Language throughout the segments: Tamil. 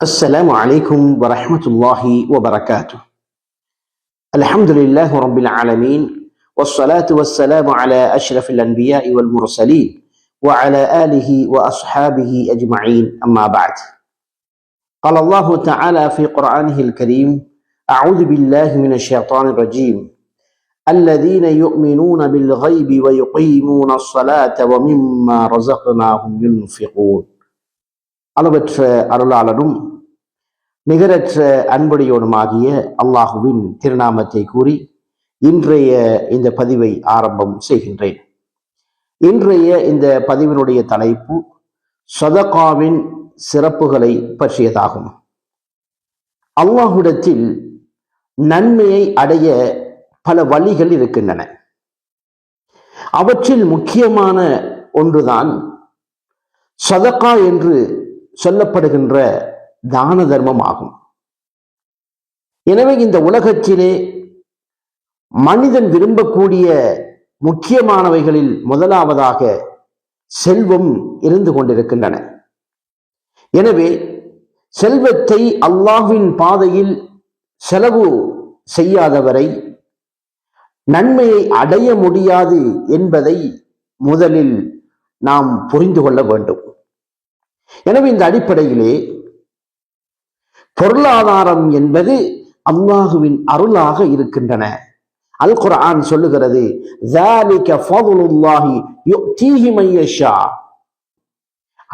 السلام عليكم ورحمة الله وبركاته. الحمد لله رب العالمين، والصلاة والسلام على أشرف الأنبياء والمرسلين وعلى آله وأصحابه أجمعين، أما بعد. قال الله تعالى في قرآنه الكريم: أعوذ بالله من الشيطان الرجيم. الذين يؤمنون بالغيب ويقيمون الصلاة ومما رزقناهم ينفقون. அளவற்ற அருளாளனும் நிகரற்ற அன்புடையோனுமாகிய அல்லாஹுவின் திருநாமத்தை கூறி இன்றைய இந்த பதிவை ஆரம்பம் செய்கின்றேன். இன்றைய இந்த பதிவினுடைய தலைப்பு சதகாவின் சிறப்புகளை பற்றியதாகும். அல்லாஹ்விடத்தில் நன்மையை அடைய பல வழிகள் இருக்கின்றன. அவற்றில் முக்கியமான ஒன்றுதான் சதகா என்று சொல்லப்படுகின்ற தான தர்மம் ஆகும். எனவே இந்த உலகத்திலே மனிதன் விரும்பக்கூடிய முக்கியமானவைகளில் முதலாவதாக செல்வம் இருந்து கொண்டிருக்கின்றன. எனவே செல்வத்தை அல்லாஹ்வின் பாதையில் செலவு செய்யாதவரை நன்மையை அடைய முடியாது என்பதை முதலில் நாம் புரிந்து கொள்ள வேண்டும். எனவே இந்த அடிப்படையிலே பொருளாதாரம் என்பது அல்லாஹுவின் அருளாக இருக்கின்றன. அல் குர்ஆன் சொல்லுகிறது,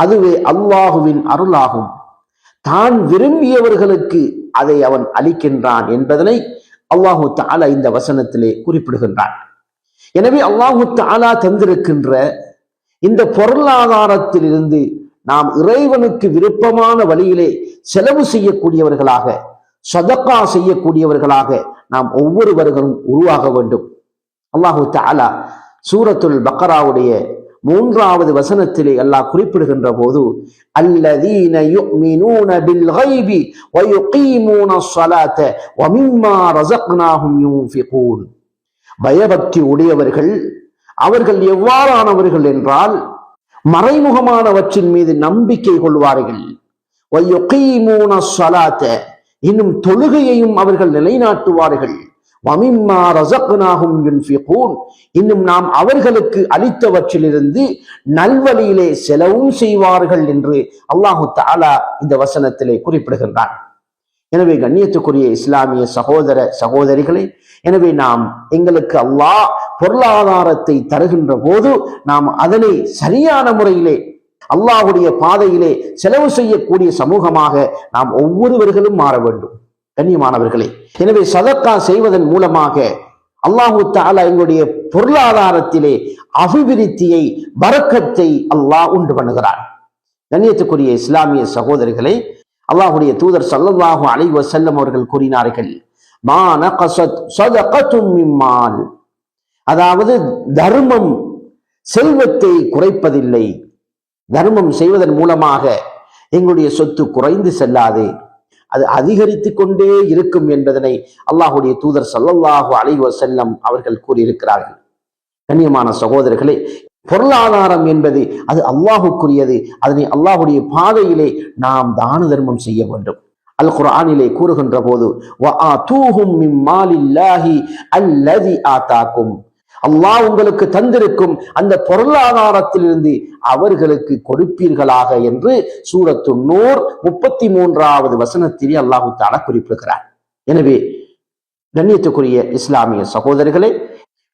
அதுவே அல்லாஹுவின் அருளாகும், தான் விரும்பியவர்களுக்கு அதை அவன் அளிக்கின்றான் என்பதனை அல்லாஹு தஆலா இந்த வசனத்திலே குறிப்பிடுகின்றான். எனவே அல்லாஹு தஆலா தந்திருக்கின்ற இந்த பொருளாதாரத்திலிருந்து நாம் இறைவனுக்கு விருப்பமான வழியிலே செலவு செய்யக்கூடியவர்களாக, சதகா செய்யக்கூடியவர்களாக நாம் ஒவ்வொருவர்களும் உருவாக வேண்டும். அல்லாஹு தஆலா சூரத்துல் பக்ராவுடைய 3வது வசனத்திலே அல்லாஹ் குறிப்பிடுகின்ற போது, அல்லதீன யுமினூன பில் கைபி வ யுகீமூன ஸ்ஸலாத வ மிம்மா ரஸக்னாஹும் யுன்ஃபிகூன். பயபக்தி உடையவர்கள் அவர்கள் எவ்வாறானவர்கள் என்றால், மறைமுகமானவற்றின் மீது நம்பிக்கை கொள்வார்கள். இன்னும் தொழுகையையும் அவர்கள் நிலைநாட்டுவார்கள். இன்னும் நாம் அவர்களுக்கு அளித்தவற்றிலிருந்து நல்வழியிலே செலவும் செய்வார்கள் என்று அல்லாஹு தஆலா இந்த வசனத்திலே குறிப்பிடுகின்றான். எனவே கண்ணியத்துக்குரிய இஸ்லாமிய சகோதர சகோதரிகளே, எனவே நாம் எங்களுக்கு அல்லாஹ் பொருளாதாரத்தை தருகின்ற போது நாம் அதனை சரியான முறையிலே அல்லாஹ்வுடைய பாதையிலே செலவு செய்யக்கூடிய சமூகமாக நாம் ஒவ்வொருவர்களும் மாற வேண்டும். கண்ணியமானவர்களே, எனவே சதக்கா செய்வதன் மூலமாக அல்லாஹு தஆலா எங்களுடைய பொருளாதாரத்திலே அபிவிருத்தியை, பரக்கத்தை அல்லாஹ் உண்டு பண்ணுகிறார். கண்ணியத்துக்குரிய இஸ்லாமிய சகோதரிகளே, அல்லாஹ்வுடைய தூதர் ஸல்லல்லாஹு அலைஹி வஸல்லம் அவர்கள் கூறினார்கள், மா நகஸத் ஸதகத்தும் மின் மால், அதாவது தர்மம் செல்வத்தை குறைப்பதில்லை. தர்மம் செய்வதன் மூலமாக எங்களுடைய சொத்து குறைந்து செல்லாது, அது அதிகரித்து கொண்டே இருக்கும் என்பதனை அல்லாஹ்வுடைய தூதர் ஸல்லல்லாஹு அலைஹி வஸல்லம் அவர்கள் கூறியிருக்கிறார்கள். கண்ணியமான சகோதரர்களே, பொருளாதாரம் என்பது அது அல்லாஹுக்குரியது. அதனை அல்லாஹ்வுடைய பாதையிலே நாம் தான தர்மம் செய்ய வேண்டும். அல் குர்ஆனிலே கூறுகின்ற போது, வஆதூஹும் மின் மாலில்லாஹி அல்லதி ஆதாக்கும், அல்லாஹ் உங்களுக்கு தந்திருக்கும் அந்த பொருளாதாரத்திலிருந்து அவர்களுக்கு கொடுப்பீர்களாக என்று சூரத்து நூர் 33வது வசனத்திலே அல்லாஹு தஆலா குறிப்பிடுகிறார். எனவே கண்ணியத்துக்குரிய இஸ்லாமிய சகோதரர்களே,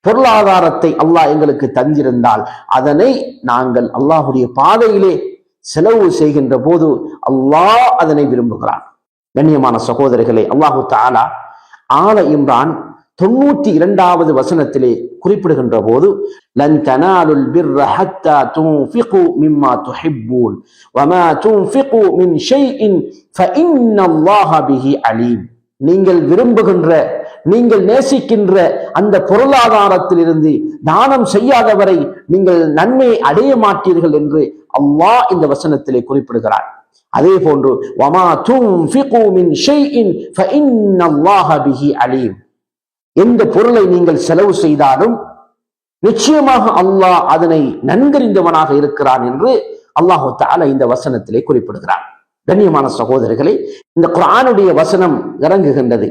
பொருளாதாரத்தை அல்லாஹ் எங்களுக்கு தந்திருந்தால் அதனை நாங்கள் அல்லாஹ்வுடைய பாதையிலே செலவு செய்கின்ற போது அல்லாஹ் அதனை விரும்புகிறான். கண்ணியமான சகோதரர்களே, அல்லாஹு தஆலா ஆல இம்ரான் 92வது வசனத்திலே குறிப்பிடுகின்ற போது, லன் தனாலுல் பிர்ர ஹத்தா துன்ஃபிகு மிம்மா துஹிப்பூன் வமா துன்ஃபிகு மின் ஷைஇன் ஃபஇன்னல்லாஹ பிஹி அலீம். நீங்கள் விரும்புகின்ற, நீங்கள் நேசிக்கின்ற அந்த பொருளாதாரத்திலிருந்து தானம் செய்யாதவரை நீங்கள் நன்மையை அடைய மாட்டீர்கள் என்று அல்லாஹ் இந்த வசனத்திலே குறிப்பிடுகிறார். அதே போன்று வமா துன்ஃபிகு மின் ஷைஇன் ஃபஇன்னல்லாஹ பிஹி அலீம், எந்த பொருளை நீங்கள் செலவு செய்தாலும் நிச்சயமாக அல்லாஹ் அதனை நன்கறிந்தவனாக இருக்கிறான் என்று அல்லாஹு தஆலா இந்த வசனத்திலே குறிப்பிடுகிறான். கண்ணியமான சகோதரர்களே, இந்த குர்ஆனுடைய வசனம் இறங்குகின்றது.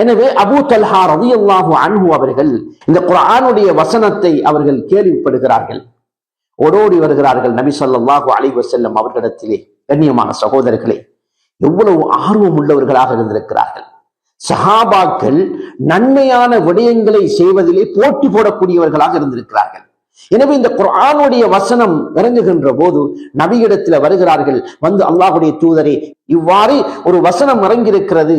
எனவே அபூ தல்ஹா ரலியல்லாஹு அன்ஹு அவர்கள் இந்த குர்ஆனுடைய வசனத்தை அவர்கள் கேள்விப்படுகிறார்கள். ஓடோடி வருகிறார்கள் நபி ஸல்லல்லாஹு அலைஹி வஸல்லம் அவர்களிடத்திலே. கண்ணியமான சகோதரர்களே, எவ்வளவு ஆர்வம் உள்ளவர்களாக இருந்திருக்கிறார்கள். சஹாபாக்கள் நன்மையான விடயங்களை செய்வதிலே போட்டி போடக்கூடியவர்களாக இருந்திருக்கிறார்கள். எனவே இந்த குர்ஆனுடைய வசனம் இறங்குகின்ற போது நபியிடத்தில் வருகிறார்கள். வந்து அல்லாஹ்வுடைய தூதரே, இவ்வாறு ஒரு வசனம் இறங்கியிருக்கிறது,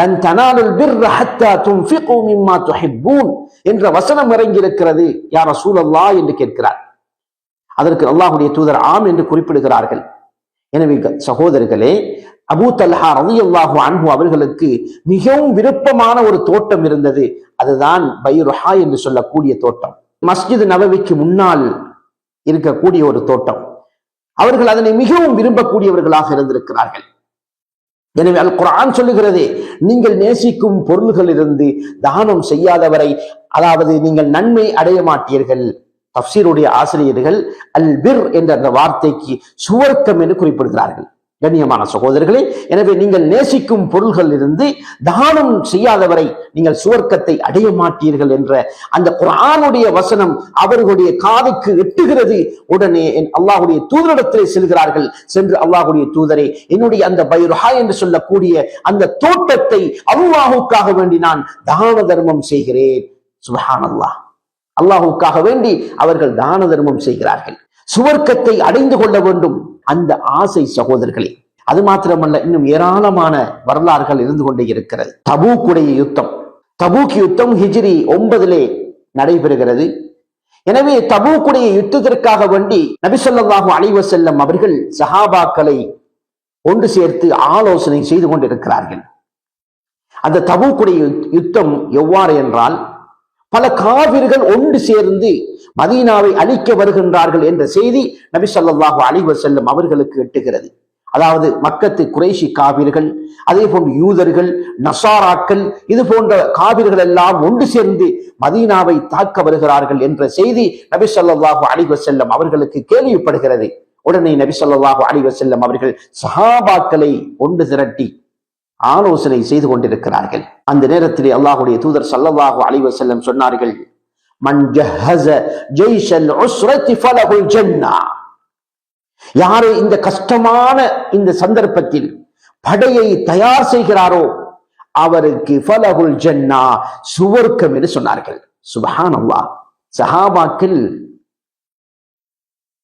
லன் தனாலுல் பிர்ர ஹத்தா துன்ஃபிகு மிம்மா துஹிப்பூன் என்ற வசனம் இறங்கியிருக்கிறது யா ரசூலல்லாஹ் என்று கேட்கிறார். அதற்கு அல்லாஹ்வுடைய தூதர் ஆம் என்று குறிப்பிடுகிறார்கள். எனவே சகோதரர்களே, அபூ தல்ஹா ரலியல்லாஹு அன்ஹு அவர்களுக்கு மிகவும் விருப்பமான ஒரு தோட்டம் இருந்தது. அதுதான் பைருஹா என்று சொல்லக்கூடிய தோட்டம். மஸ்ஜித் நபவிக்கு முன்னால் இருக்கக்கூடிய ஒரு தோட்டம். அவர்கள் அதனை மிகவும் விரும்பக்கூடியவர்களாக இருந்திருக்கிறார்கள். எனவே அல் குர்ஆன் சொல்லுகிறது, நீங்கள் நேசிக்கும் பொருள்களிலிருந்து தானம் செய்யாதவரை, அதாவது நீங்கள் நன்மை அடைய மாட்டீர்கள். தஃப்சீருடைய ஆசிரியர்கள் அல் பிர் என்ற அந்த வார்த்தைக்கு சுவர்க்கம் என்று குறிப்பிடுகிறார்கள். கண்ணியமான சகோதரர்களே, எனவே நீங்கள் நேசிக்கும் பொருள்கள் இருந்து தானம் செய்யாதவரை நீங்கள் சுவர்க்கத்தை அடைய மாட்டீர்கள் என்ற அந்த குர்ஆனுடைய வசனம் அவர்களுடைய காதுக்கு எட்டுகிறது. உடனே அல்லாஹ்வுடைய தூதரிடத்திலே செல்கிறார்கள். சென்று அல்லாஹ்வுடைய தூதரே, என்னுடைய அந்த பைருஹா என்று சொல்லக்கூடிய அந்த தோட்டத்தை அல்லாஹ்வுக்காக வேண்டி நான் தான தர்மம் செய்கிறேன். சுப்ஹானல்லாஹ், அல்லாஹ்வுக்காக வேண்டி அவர்கள் தான தர்மம் செய்கிறார்கள். சுவர்க்கத்தை அடைந்து கொள்ள வேண்டும் அந்த ஆசை சகோதரர்களே. அது மாத்திரமல்ல, இன்னும் ஏராளமான வரலாறுகள் இருந்து கொண்டே இருக்கிறது. தபூக்குடைய யுத்தம், தபூக் யுத்தம் ஹிஜ்ரி 9 நடைபெறுகிறது. எனவே தபூக்குடைய யுத்தத்திற்காக வேண்டி நபி ஸல்லல்லாஹு அலைஹி வஸல்லம் அவர்கள் சஹாபாக்களை ஒன்று சேர்த்து ஆலோசனை செய்து கொண்டிருக்கிறார்கள். அந்த தபூக்குடைய யுத்தம் எவ்வாறு என்றால், பல காபிர்கள் ஒன்று சேர்ந்து மதீனாவை அழிக்க வருகின்றார்கள் என்ற செய்தி நபி ஸல்லல்லாஹு அலைஹி வஸல்லம் அவர்களுக்கு எட்டுகிறது. அதாவது மக்கத்து குறைஷி காபிர்கள், அதே போன்று யூதர்கள், நசாராக்கள், இது போன்ற காபிர்கள் எல்லாம் ஒன்று சேர்ந்து மதீனாவை தாக்க வருகிறார்கள் என்ற செய்தி நபி ஸல்லல்லாஹு அலைஹி வஸல்லம் அவர்களுக்கு கேள்விப்படுகிறது. உடனே நபி ஸல்லல்லாஹு அலைஹி வஸல்லம் அவர்கள் சஹாபாக்களை ஒன்று திரட்டி ஆலோசனை செய்து கொண்டிருக்கிறார்கள். அந்த நேரத்திலே அல்லாஹ்வுடைய தூதர் ஸல்லல்லாஹு அலைஹி வஸல்லம் சொன்னார்கள், மன் ஜஹஸ ஜைஷல் உஸ்ரத்தி ஃபலஹுல் ஜன்னah. யாரு இந்த கஷ்டமான இந்த சந்தர்ப்பத்தில் படையை தயார் செய்கிறாரோ அவருக்கு ஃபலஹுல் ஜன்னah, சுவர்க்கம் என்று சொன்னார்கள். சுப்ஹானல்லாஹ். சஹாபாக்கள்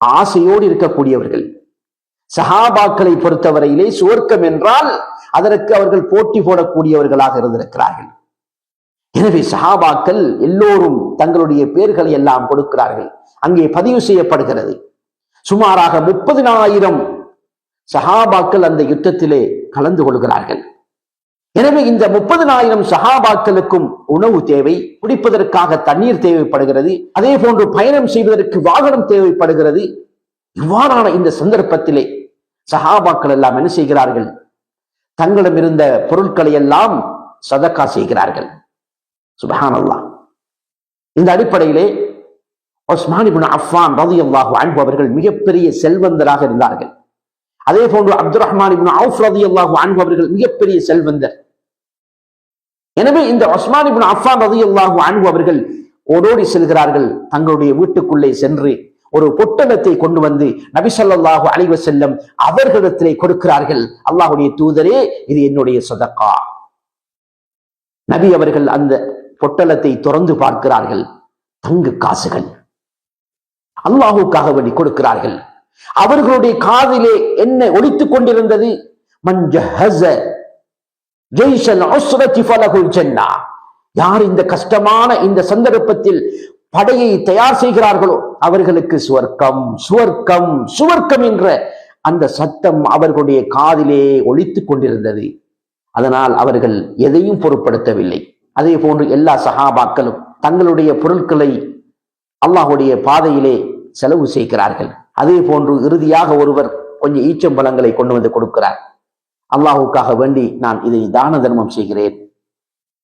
ஆசையோடு இருக்கக்கூடியவர்கள். சஹாபாக்களை பொறுத்தவரையிலே சுவர்க்கம் என்றால் அதற்கு அவர்கள் போட்டி போடக்கூடியவர்களாக இருந்திருக்கிறார்கள். எனவே சஹாபாக்கள் எல்லோரும் தங்களுடைய பெயர்களை எல்லாம் கொடுக்கிறார்கள். அங்கே பதிவு செய்யப்படுகிறது. சுமாராக 30,000 சஹாபாக்கள் அந்த யுத்தத்திலே கலந்து கொள்கிறார்கள். எனவே இந்த 30,000 சஹாபாக்களுக்கும் உணவு தேவை, குடிப்பதற்காக தண்ணீர் தேவைப்படுகிறது, அதே போன்று பயணம் செய்வதற்கு வாகனம் தேவைப்படுகிறது. இவ்வாறான இந்த சந்தர்ப்பத்திலே சஹாபாக்கள் எல்லாம் என்ன செய்கிறார்கள்? தங்களிடம் இருந்த பொருட்களை எல்லாம் சதக்கா செய்கிறார்கள். சுப்ஹானல்லாஹ். இந்த அடிப்படையிலே உஸ்மான் இப்னு அஃபான் ரலியல்லாஹு அன்ஹு அவர்கள் மிகப்பெரிய செல்வந்தராக இருந்தார்கள். அதே போன்று அப்துர் ரஹ்மான் இப்னு அவுஃப் ரலியல்லாஹு அன்ஹு அவர்கள் மிகப்பெரிய செல்வந்தர். எனவே இந்த உஸ்மான் இப்னு அஃபான் ரலியல்லாஹு அன்ஹு அவர்கள் ஓடோடி செல்கிறார்கள். தங்களுடைய வீட்டுக்குள்ளே சென்று ஒரு பொட்டலத்தை கொண்டு வந்து நபி ஸல்லல்லாஹு அலைஹி வஸல்லம் அவர்களிடத்திலே கொடுக்கிறார்கள். அல்லாஹ்வுடைய தூதரே, இது என்னுடைய சதகா. நபி அவர்கள் அந்த பொட்டலத்தை திறந்து பார்க்கிறார்கள். தங்க காசுகள் அல்லாஹ்வுக்காக வேண்டி கொடுக்கிறார்கள். அவர்களுடைய காதிலே என்ன ஒலித்துக் கொண்டிருந்தது? மன் ஜஹஸ ஜைஷல் உஸ்ரத்தி ஃபலஹுல் ஜன்னah. யார் இந்த கஷ்டமான இந்த சந்தர்ப்பத்தில் படையை தயார் செய்கிறார்களோ அவர்களுக்கு சுவர்க்கம், சுவர்க்கம், சுவர்க்கம் என்ற அந்த சத்தம் அவர்களுடைய காதிலே ஒலித்துக் கொண்டிருந்தது. அதனால் அவர்கள் எதையும் பொருட்படுத்தவில்லை. அதே போன்று எல்லா சஹாபாக்களும் தங்களுடைய பொருட்களை அல்லாஹ்வுடைய பாதையிலே செலவு செய்கிறார்கள். அதே போன்று இறுதியாக ஒருவர் கொஞ்சம் ஈச்சம்பழங்களை கொண்டு வந்து கொடுக்கிறார். அல்லாஹ்வுக்காக வேண்டி நான் இதை தான தர்மம் செய்கிறேன்.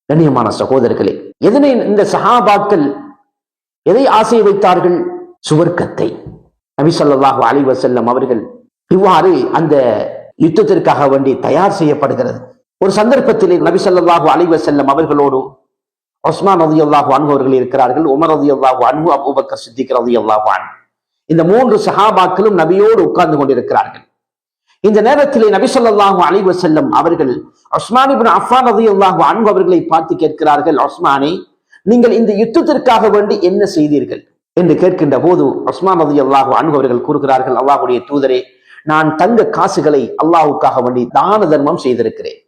கண்ணியமான சகோதரர்களே, எதனை இந்த சஹாபாக்கள் எதை ஆசை வைத்தார்கள்? சுவர்க்கத்தை. நபி ஸல்லல்லாஹு அலைஹி வஸல்லம் அவர்கள் இவ்வாறு அந்த யுத்தத்திற்காக வேண்டி தயார் செய்யப்படுகிறது. ஒரு சந்தர்ப்பத்திலே நபி ஸல்லல்லாஹு அலைஹி வஸல்லம் அவர்களோடு உஸ்மான் ரலியல்லாஹு அன்ஹு அவர்கள் இருக்கிறார்கள், உமர் ரலியல்லாஹு அன்ஹு, அபூபக்கர் சித்திக் ரலியல்லாஹு அன்ஹு. இந்த 3 சஹாபாக்களும் நபியோடு உட்கார்ந்து கொண்டிருக்கிறார்கள். இந்த நேரத்திலே நபி ஸல்லல்லாஹு அலைஹி வஸல்லம் அவர்கள் உஸ்மான் இப்னு அஃபான் ரலியல்லாஹு அன்ஹு அவர்களை பார்த்து கேட்கிறார்கள், உஸ்மானே, நீங்கள் இந்த யுத்தத்திற்காக வேண்டி என்ன செய்தீர்கள் என்று கேட்கின்ற போது உஸ்மான் ரலியல்லாஹு அன்ஹு அவர்கள் கூறுகிறார்கள், அல்லாஹ்வுடைய தூதரே, நான் தங்க காசுகளை அல்லாஹ்வுக்காக வேண்டி தான தர்மம் செய்திருக்கிறேன்.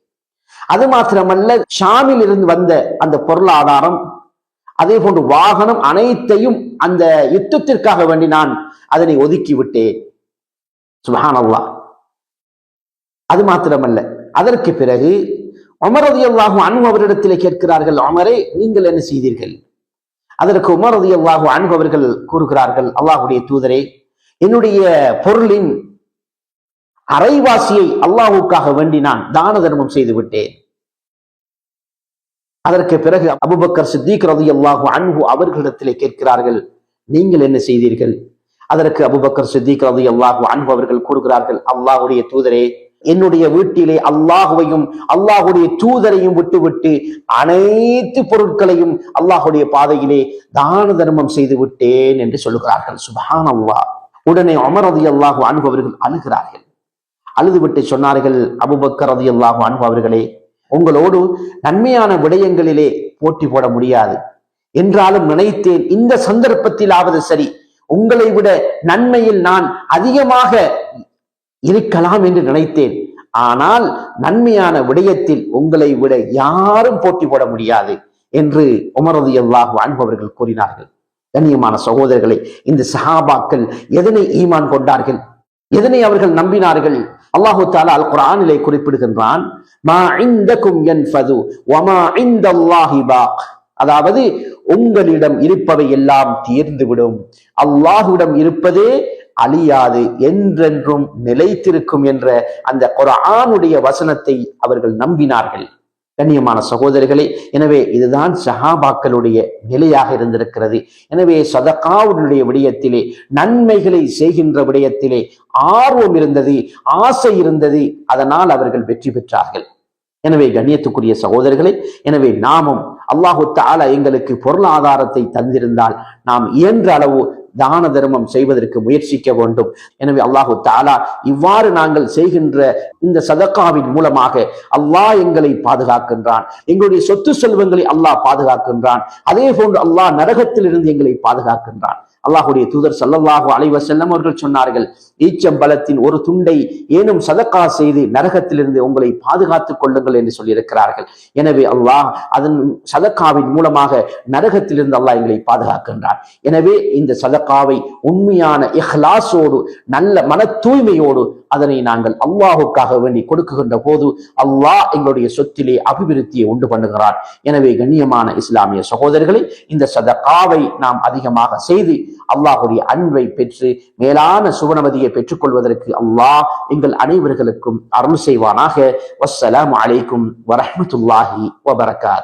அது மாத்திரமல்ல, ஷாமில் இருந்து வந்த அந்த பொருளாதாரம், அதே போன்று வாகனம் அனைத்தையும் அந்த யுத்தத்திற்காக வேண்டி நான் அதனை ஒதுக்கி விட்டேன். சுப்ஹானல்லாஹ். அது மாத்திரமல்ல, அதற்கு பிறகு உமர் ரலியல்லாஹு அன்ஹு அவரிடத்திலே கேட்கிறார்கள், உமரே, நீங்கள் என்ன செய்தீர்கள்? அதற்கு உமர் ரலியல்லாஹு அன்ஹு அவர்கள் கூறுகிறார்கள், அல்லாஹ்வுடைய தூதரே, என்னுடைய பொருளின் அரைவாசியை அல்லாஹ்வுக்காக வேண்டி நான் தான தர்மம் செய்து விட்டேன். அதற்கு பிறகு அபூபக்கர் சித்திக் ரலியல்லாஹு அன்ஹு அவர்களிடத்திலே கேட்கிறார்கள், நீங்கள் என்ன செய்தீர்கள்? அதற்கு அபூபக்கர் சித்திக் ரலியல்லாஹு அன்ஹு அவர்கள் கூறுகிறார்கள், அல்லாஹ்வுடைய தூதரே, என்னுடைய வீட்டிலே அல்லாஹுவையும் அல்லாஹுடைய தூதரையும் விட்டுவிட்டு அனைத்து பொருட்களையும் அல்லாஹுடைய பாதையிலே தான தர்மம் செய்து விட்டேன் என்று சொல்லுகிறார்கள். சுப்ஹானல்லாஹ். உடனே உமர் ரலியல்லாஹு அன்ஹு அவர்கள் அழுகிறார்கள். அழுதுவிட்டு சொன்னார்கள், அபூபக்கர் ரலியல்லாஹு அன்ஹு அவர்களே, உங்களோடு நன்மையான விடயங்களிலே போட்டி போட முடியாது என்றாலும் நினைத்தேன், இந்த சந்தர்ப்பத்திலாவது சரி உங்களை விட நன்மையில் நான் அதிகமாக இருக்கலாம் என்று நினைத்தேன். ஆனால் நன்மையான விடயத்தில் உங்களை விட யாரும் போட்டி போட முடியாது என்று உமர் ரலியல்லாஹு அன்ஹு அவர்கள் கூறினார்கள். கண்ணியமான சகோதரர்களே, இந்த சஹாபாக்கள் எதனை ஈமான் கொண்டார்கள், எதனை அவர்கள் நம்பினார்கள்? அல்லாஹு தஆலா அல் குர்ஆனிலே குறிப்பிடுகின்றான், மா இந்தகும் யன்ஃபது வமா இந்தல்லாஹி பாக். அதாவது உங்களிடம் இருப்பவை எல்லாம் தீர்ந்துவிடும், அல்லாஹ்விடம் இருப்பதே அழியாது, என்றென்றும் நிலைத்திருக்கும் என்ற அந்த குர்ஆனுடைய வசனத்தை அவர்கள் நம்பினார்கள். கண்ணியமான சகோதரர்களே, எனவே இதுதான் சஹாபாக்களுடைய நிலையாக இருந்திருக்கிறது. எனவே சதகாவுடைய விடயத்திலே, நன்மைகளை செய்கின்ற விடயத்திலே ஆர்வம் இருந்தது, ஆசை இருந்தது, அதனால் அவர்கள் வெற்றி பெற்றார்கள். எனவே கண்ணியத்துக்குரிய சகோதரர்களே, எனவே நாமும் அல்லாஹு தஆலா எங்களுக்கு பொருளாதாரத்தை தந்திருந்தால் நாம் இயன்ற அளவு தான தர்மம் செய்வதற்கு முயற்சிக்க வேண்டும். எனவே அல்லாஹு தஆலா இவ்வாறு நாங்கள் செய்கின்ற இந்த சதகாவின் மூலமாக அல்லாஹ் எங்களை பாதுகாக்கின்றான், எங்களுடைய சொத்து செல்வங்களை அல்லாஹ் பாதுகாக்கின்றான், அதே போன்று அல்லாஹ் நரகத்தில் இருந்து எங்களை பாதுகாக்கின்றான். அல்லாஹுடைய தூதர் ஸல்லல்லாஹு அலைஹி வஸல்லம் அவர்கள் சொன்னார்கள், ஈச்சம்பழத்தின் ஒரு துண்டை ஏனும் சதகா செய்து நரகத்திலிருந்து உங்களை பாதுகாத்துக் கொள்ளுங்கள் என்று சொல்லியிருக்கிறார்கள். எனவே அல்லாஹ் அதன் சதகாவின் மூலமாக நரகத்திலிருந்து அல்லாஹ் எங்களை பாதுகாக்கின்றான். எனவே இந்த சதகாவை உண்மையான இஹ்லாஸோடு, நல்ல மன தூய்மையோடு அதனை நாங்கள் அல்லாஹுக்காக வேண்டி கொடுக்குகின்ற போது அல்லாஹ் எங்களுடைய சொத்திலே அபிவிருத்தியை உண்டு பண்ணுகிறார். எனவே கண்ணியமான இஸ்லாமிய சகோதரர்களை, இந்த சதகாவை நாம் அதிகமாக செய்து அல்லாஹுடைய அன்பை பெற்று மேலான சுவனவதியை பெற்றுக் கொள்வதற்கு அல்லாஹ் எங்கள் அனைவர்களுக்கும் அருள் செய்வானாக. வஸ்ஸலாமு அலைக்கும் வரஹ்மத்துல்லாஹி வபரகாத்துஹு.